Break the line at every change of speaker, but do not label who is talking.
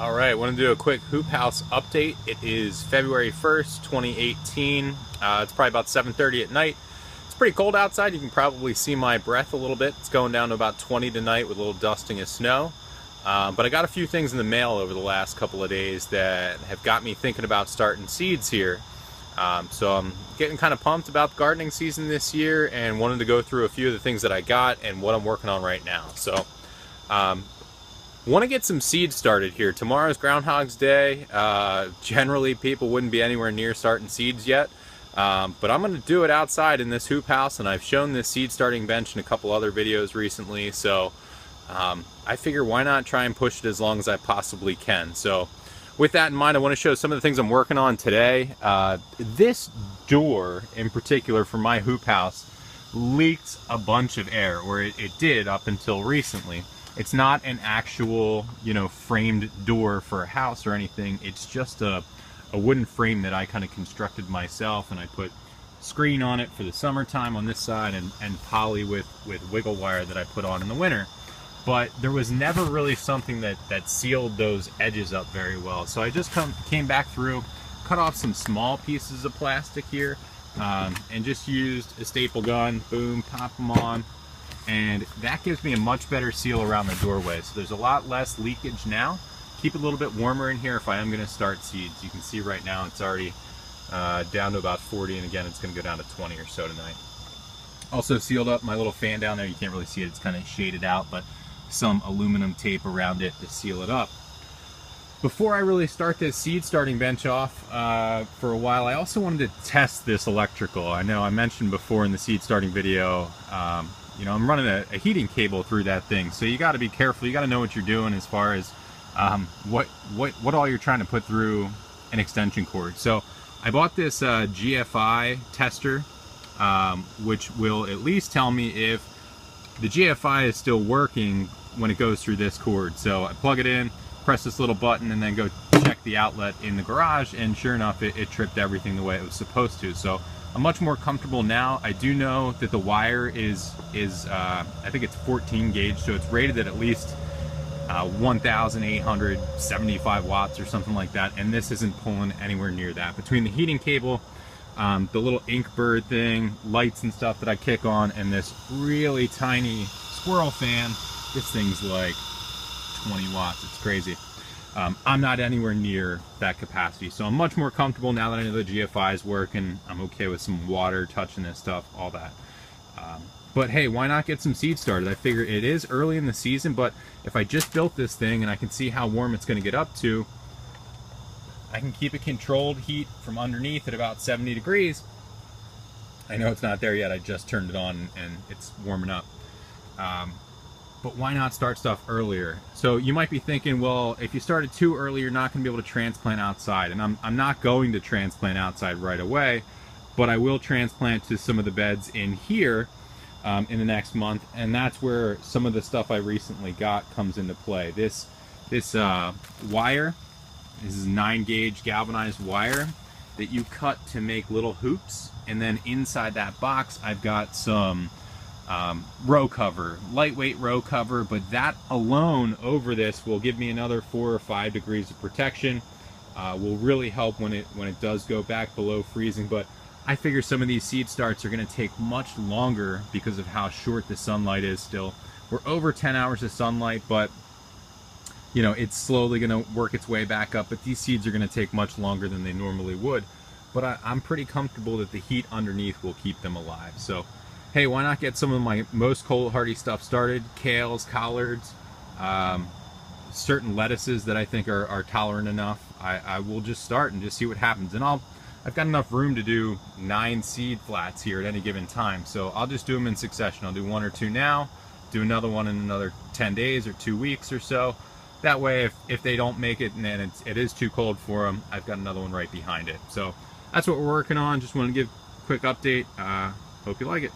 All right, want to do a quick Hoophouse update. It is February 1st, 2018. It's probably about 7:30 at night. It's pretty cold outside. You can probably see my breath a little bit. It's going down to about 20 tonight with a little dusting of snow. But I got a few things in the mail over the last couple of days that have got me thinking about starting seeds here. So I'm getting kind of pumped about the gardening season this year and wanted to go through a few of the things that I got and what I'm working on right now. So want to get some seeds started here. Tomorrow's Groundhog's Day. Generally people wouldn't be anywhere near starting seeds yet, but I'm going to do it outside in this hoop house, and I've shown this seed starting bench in a couple other videos recently, so I figure why not try and push it as long as I possibly can. So with that in mind, I want to show some of the things I'm working on today. This door in particular for my hoop house leaked a bunch of air, or it did up until recently. It's not an actual, framed door for a house or anything. It's just a wooden frame that I kind of constructed myself, and I put screen on it for the summertime on this side and poly with wiggle wire that I put on in the winter. But there was never really something that sealed those edges up very well. So I just came back through, cut off some small pieces of plastic here, and just used a staple gun, boom, pop them on. And that gives me a much better seal around the doorway. So there's a lot less leakage now. Keep it a little bit warmer in here if I am going to start seeds. You can see right now it's already down to about 40, and again it's going to go down to 20 or so tonight. Also sealed up my little fan down there. You can't really see it, it's kind of shaded out, but some aluminum tape around it to seal it up. Before I really start this seed starting bench off for a while, I also wanted to test this electrical. I know I mentioned before in the seed starting video, I'm running a heating cable through that thing, so you got to be careful. You got to know what you're doing as far as what all you're trying to put through an extension cord. So I bought this GFI tester, which will at least tell me if the GFI is still working when it goes through this cord. So I plug it in, press this little button, and then go check the outlet in the garage, and sure enough, it tripped everything the way it was supposed to. So I'm much more comfortable now. I do know that the wire is I think it's 14 gauge, so it's rated at least 1,875 watts or something like that, and this isn't pulling anywhere near that. Between the heating cable, the little Inkbird thing, lights and stuff that I kick on, and this really tiny squirrel fan, this thing's like 20 watts. It's crazy. I'm not anywhere near that capacity, so I'm much more comfortable now that I know the GFI is working. I'm okay with some water touching this stuff, all that. But hey, why not get some seeds started? I figure it is early in the season, but if I just built this thing and I can see how warm it's going to get up to, I can keep a controlled heat from underneath at about 70 degrees. I know it's not there yet. I just turned it on and it's warming up. But why not start stuff earlier? So you might be thinking, well, if you started too early, you're not going to be able to transplant outside. And I'm not going to transplant outside right away, but I will transplant to some of the beds in here in the next month. And that's where some of the stuff I recently got comes into play. This wire, this is 9 gauge galvanized wire that you cut to make little hoops. And then inside that box, I've got some row cover, lightweight row cover, but that alone over this will give me another 4 or 5 degrees of protection. Will really help when it does go back below freezing. But I figure some of these seed starts are going to take much longer because of how short the sunlight is still. We're over 10 hours of sunlight, but it's slowly going to work its way back up. But these seeds are going to take much longer than they normally would. But I'm pretty comfortable that the heat underneath will keep them alive. So hey, why not get some of my most cold hardy stuff started? Kales, collards, certain lettuces that I think are tolerant enough. I will just start and just see what happens. And I've got enough room to do 9 seed flats here at any given time. So I'll just do them in succession. I'll do 1 or 2 now, do another one in another 10 days or 2 weeks or so. That way, if they don't make it and then it is too cold for them, I've got another one right behind it. So that's what we're working on. Just want to give a quick update. Hope you like it.